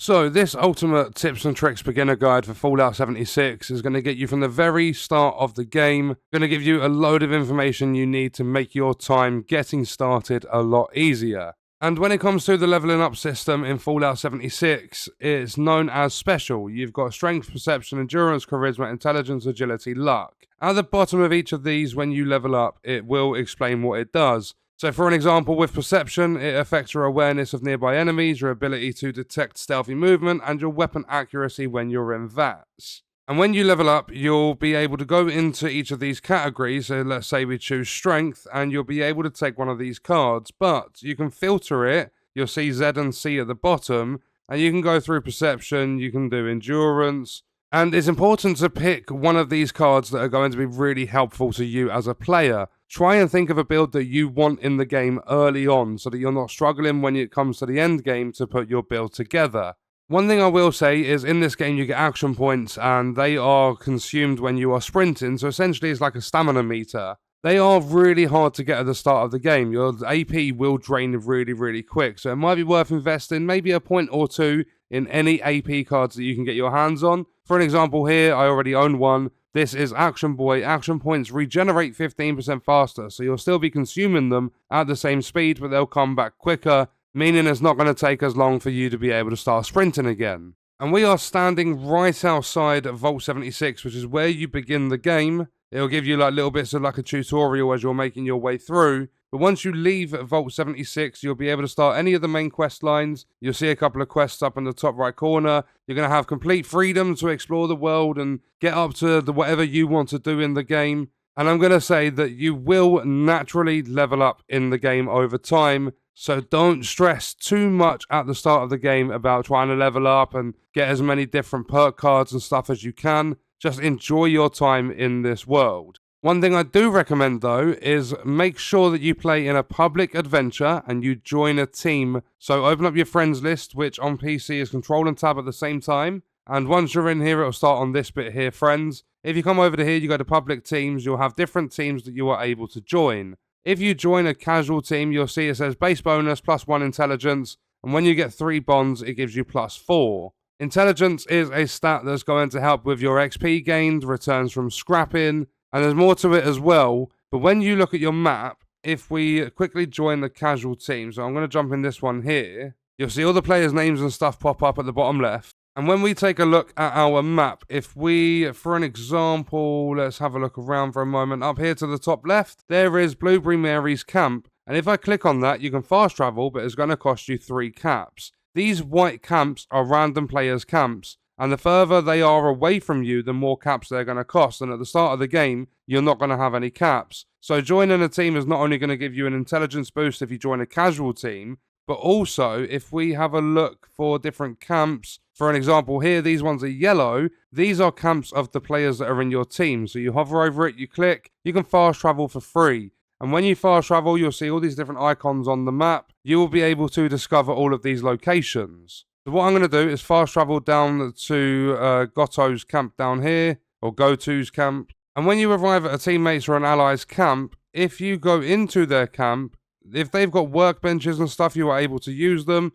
So this ultimate tips and tricks beginner guide for Fallout 76 is going to get you from the very start of the game, going to give you a load of information you need to make your time getting started a lot easier. And when it comes to the leveling up system in Fallout 76, it's known as special. You've got strength, perception, endurance, charisma, intelligence, agility, luck. At the bottom of each of these, when you level up, it will explain what it does. So for an example, with perception, it affects your awareness of nearby enemies, your ability to detect stealthy movement, and your weapon accuracy when you're in VATS. And when you level up, you'll be able to go into each of these categories. So let's say we choose strength, and you'll be able to take one of these cards, but you can filter it. You'll see Z and C at the bottom, and you can go through perception, you can do endurance, and it's important to pick one of these cards that are going to be really helpful to you as a player. Try and think of a build that you want in the game early on so that you're not struggling when it comes to the end game to put your build together. One thing I will say is in this game you get action points and they are consumed when you are sprinting, so essentially it's like a stamina meter. They are really hard to get at the start of the game. Your AP will drain really quick, so it might be worth investing maybe a point or two in any AP cards that you can get your hands on. For an example here, I already own one. This is Action Boy. Action points regenerate 15% faster, so you'll still be consuming them at the same speed, but they'll come back quicker, meaning it's not going to take as long for you to be able to start sprinting again. And we are standing right outside Vault 76, which is where you begin the game. It'll give you like little bits of like a tutorial as you're making your way through. But once you leave Vault 76, you'll be able to start any of the main quest lines. You'll see a couple of quests up in the top right corner. You're going to have complete freedom to explore the world and get up to whatever you want to do in the game. And I'm going to say that you will naturally level up in the game over time. So don't stress too much at the start of the game about trying to level up and get as many different perk cards and stuff as you can. Just enjoy your time in this world. One thing I do recommend though is make sure that you play in a public adventure and you join a team. So open up your friends list, which on PC is Control and Tab at the same time. And once you're in here, it'll start on this bit here, friends. If you come over to here, you go to public teams, you'll have different teams that you are able to join. If you join a casual team, you'll see it says base bonus +1 intelligence. And when you get 3 bonds, it gives you +4. Intelligence is a stat that's going to help with your XP gained, returns from scrapping, and there's more to it as well. But when you look at your map, if we quickly join the casual team, so I'm going to jump in this one here, you'll see all the players' names and stuff pop up at the bottom left. And when we take a look at our map, if we, for an example, let's have a look around for a moment. Up here to the top left, there is Blueberry Mary's camp. And if I click on that, you can fast travel, but it's going to cost you 3 caps. These white camps are random players' camps. And the further they are away from you, the more caps they're going to cost. And at the start of the game, you're not going to have any caps. So joining a team is not only going to give you an intelligence boost if you join a casual team, but also if we have a look for different camps, for an example here, these ones are yellow. These are camps of the players that are in your team. So you hover over it, you click, you can fast travel for free. And when you fast travel, you'll see all these different icons on the map. You will be able to discover all of these locations. So what I'm going to do is fast travel down to Goto's camp down here, or Goto's camp. And when you arrive at a teammate's or an ally's camp, if you go into their camp, if they've got workbenches and stuff, you are able to use them.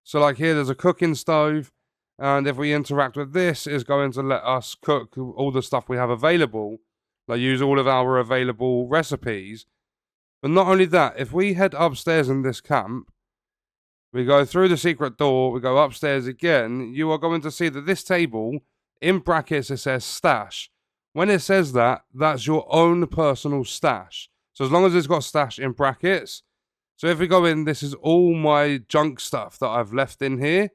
So like here, there's a cooking stove. And if we interact with this, it's going to let us cook all the stuff we have available. Like use all of our available recipes. But not only that, if we head upstairs in this camp, we go through the secret door, we go upstairs again, you are going to see that this table, in brackets, it says stash. When it says that, that's your own personal stash. So as long as it's got stash in brackets. So if we go in, this is all my junk stuff that I've left in here.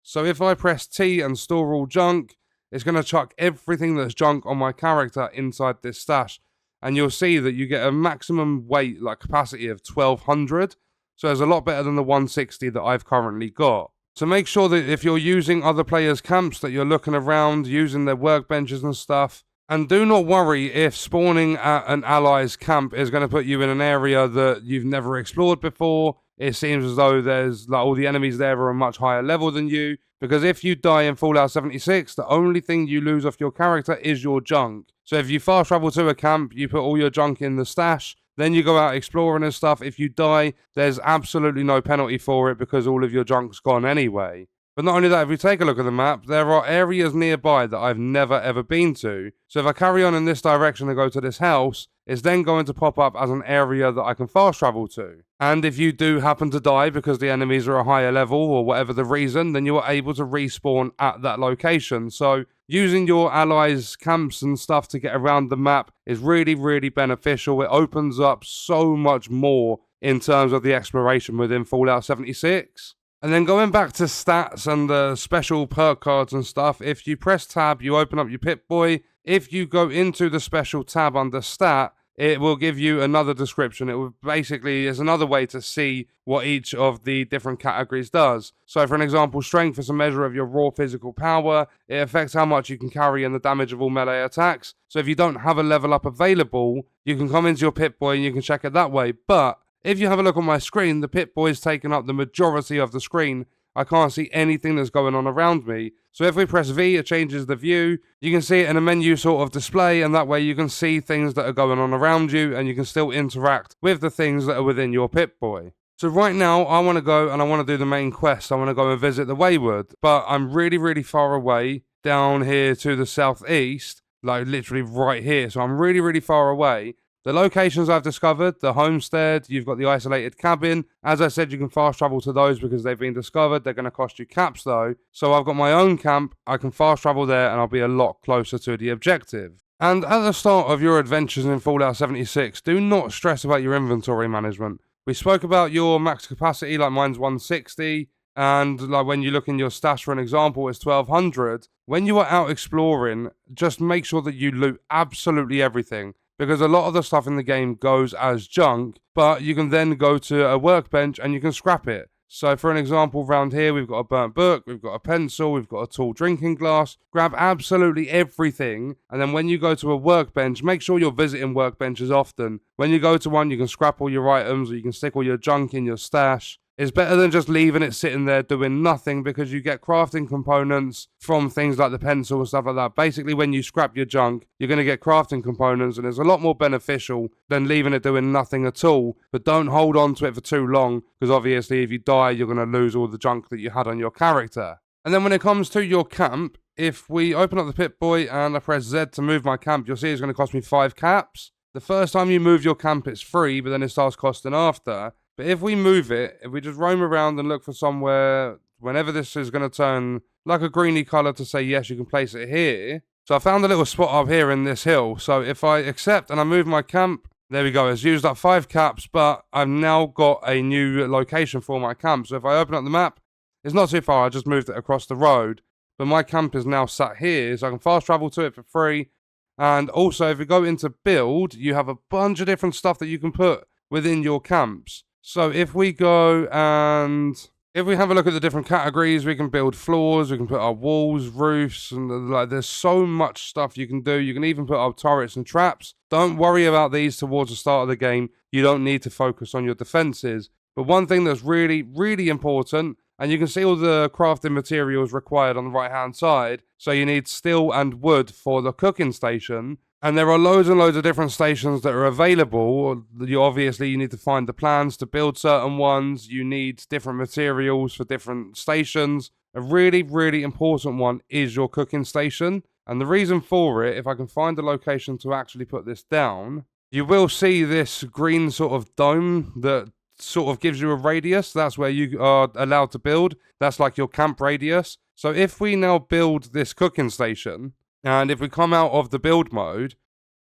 So if I press T and store all junk, it's going to chuck everything that's junk on my character inside this stash. And you'll see that you get a maximum weight, like capacity of 1200. So it's a lot better than the 160 that I've currently got. So make sure that if you're using other players' camps, that you're looking around, using their workbenches and stuff. And do not worry if spawning at an ally's camp is going to put you in an area that you've never explored before. It seems as though there's like all the enemies there are a much higher level than you. Because if you die in Fallout 76, the only thing you lose off your character is your junk. So if you fast travel to a camp, you put all your junk in the stash, then you go out exploring and stuff. If you die, there's absolutely no penalty for it because all of your junk's gone anyway. But not only that, if we take a look at the map, there are areas nearby that I've never ever been to. So if I carry on in this direction and go to this house, it's then going to pop up as an area that I can fast travel to. And if you do happen to die because the enemies are a higher level or whatever the reason, then you are able to respawn at that location. So using your allies' camps and stuff to get around the map is really, really beneficial. It opens up so much more in terms of the exploration within Fallout 76. And then going back to stats and the special perk cards and stuff, if you press tab, you open up your Pip-Boy. If you go into the special tab under stat, it will give you another description. It will basically is another way to see what each of the different categories does. So for an example, strength is a measure of your raw physical power. It affects how much you can carry and the damage of all melee attacks. So if you don't have a level up available, you can come into your Pip-Boy and you can check it that way. But if you have a look on my screen, the Pip-Boy's taken up the majority of the screen. I can't see anything that's going on around me. So if we press V, it changes the view. You can see it in a menu sort of display, and that way you can see things that are going on around you, and you can still interact with the things that are within your Pip-Boy. So right now, I want to go and I want to do the main quest. I want to go and visit the Wayward, but I'm really, really far away down here to the southeast, like literally right here. So I'm really, really far away. The locations I've discovered, the homestead, you've got the isolated cabin. As I said, you can fast travel to those because they've been discovered. They're going to cost you caps though. So I've got my own camp. I can fast travel there and I'll be a lot closer to the objective. And at the start of your adventures in Fallout 76, do not stress about your inventory management. We spoke about your max capacity, like mine's 160. And like when you look in your stash, for an example, it's 1200. When you are out exploring, just make sure that you loot absolutely everything. Because a lot of the stuff in the game goes as junk, but you can then go to a workbench and you can scrap it. So for an example, around here, we've got a burnt book, we've got a pencil, we've got a tall drinking glass. Grab absolutely everything. And then when you go to a workbench, make sure you're visiting workbenches often. When you go to one, you can scrap all your items or you can stick all your junk in your stash. It's better than just leaving it sitting there doing nothing because you get crafting components from things like the pencil and stuff like that. Basically, when you scrap your junk, you're going to get crafting components and it's a lot more beneficial than leaving it doing nothing at all. But don't hold on to it for too long because obviously if you die, you're going to lose all the junk that you had on your character. And then when it comes to your camp, if we open up the Pip-Boy and I press Z to move my camp, you'll see it's going to cost me 5 caps. The first time you move your camp, it's free, but then it starts costing after. But if we move it, if we just roam around and look for somewhere, whenever this is going to turn like a greeny colour to say yes, you can place it here. So I found a little spot up here in this hill. So if I accept and I move my camp, there we go. It's used up 5 caps, but I've now got a new location for my camp. So if I open up the map, it's not too far. I just moved it across the road. But my camp is now sat here, so I can fast travel to it for free. And also, if you go into build, you have a bunch of different stuff that you can put within your camps. So if we go and if we have a look at the different categories, we can build floors, we can put our walls, roofs, and like there's so much stuff you can do. You can even put up turrets and traps. Don't worry about these towards the start of the game. You don't need to focus on your defenses. But one thing that's really, really important, and you can see all the crafting materials required on the right-hand side. So you need steel and wood for the cooking station. And there are loads and loads of different stations that are available. You need to find the plans to build certain ones. You need different materials for different stations. A really, really important one is your cooking station. And the reason for it, if I can find a location to actually put this down, you will see this green sort of dome that sort of gives you a radius. That's where you are allowed to build. That's like your camp radius. So if we now build this cooking station, and if we come out of the build mode,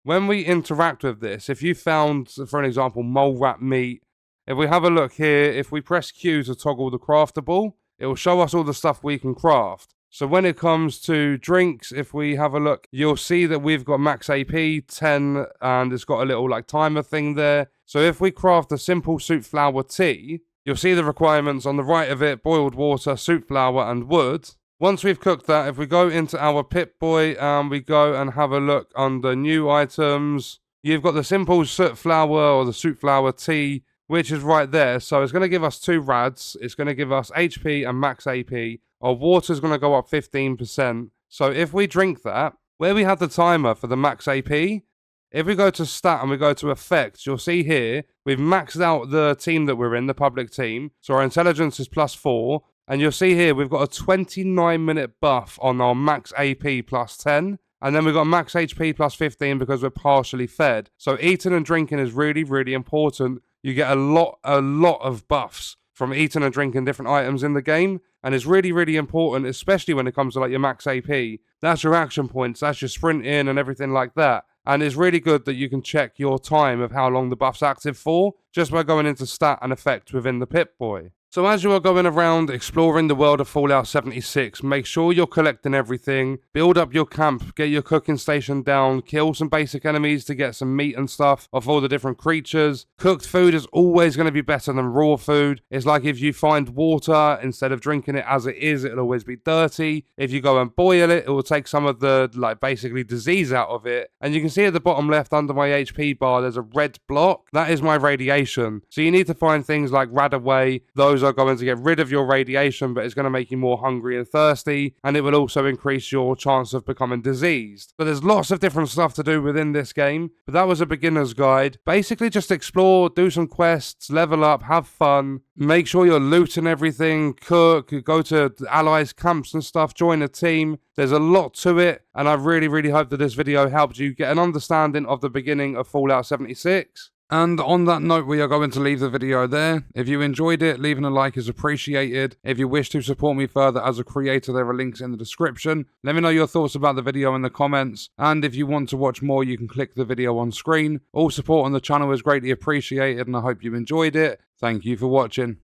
when we interact with this, if you found, for an example, mole rat meat, if we have a look here, if we press Q to toggle the craftable, it will show us all the stuff we can craft. So when it comes to drinks, if we have a look, you'll see that we've got max AP 10 and it's got a little like timer thing there. So if we craft a simple soup flour tea, you'll see the requirements on the right of it: boiled water, soup flour and wood. Once we've cooked that, if we go into our Pip-Boy and we go and have a look under new items, you've got the simple soup flour or the soup flour tea, which is right there. So it's going to give us 2 rads. It's going to give us HP and max AP. Our water is going to go up 15%. So if we drink that, where we have the timer for the max AP, if we go to stat and we go to effects, you'll see here, we've maxed out the team that we're in, the public team. So our intelligence is +4. And you'll see here, we've got a 29-minute buff on our max AP plus 10. And then we've got max HP plus 15 because we're partially fed. So eating and drinking is really, really important. You get a lot of buffs from eating and drinking different items in the game. And it's really, really important, especially when it comes to like your max AP. That's your action points, that's your sprinting and everything like that. And it's really good that you can check your time of how long the buff's active for, just by going into stat and effect within the Pip-Boy. So as you are going around exploring the world of Fallout 76, make sure you're collecting everything, build up your camp, get your cooking station down, kill some basic enemies to get some meat and stuff of all the different creatures. Cooked food is always going to be better than raw food. It's like if you find water, instead of drinking it as it is, it'll always be dirty. If you go and boil it, it will take some of the, like, basically disease out of it. And you can see at the bottom left under my HP bar, there's a red block. That is my radiation. So you need to find things like Radaway. Those are going to get rid of your radiation, but it's going to make you more hungry and thirsty, and it will also increase your chance of becoming diseased. But there's lots of different stuff to do within this game, but that was a beginner's guide. Basically just explore, do some quests, level up, have fun, make sure you're looting everything, cook, go to allies camps and stuff, join a team. There's a lot to it, and I really, really hope that this video helped you get an understanding of the beginning of Fallout 76. And on that note, we are going to leave the video there. If you enjoyed it, leaving a like is appreciated. If you wish to support me further as a creator, there are links in the description. Let me know your thoughts about the video in the comments. And if you want to watch more, you can click the video on screen. All support on the channel is greatly appreciated, and I hope you enjoyed it. Thank you for watching.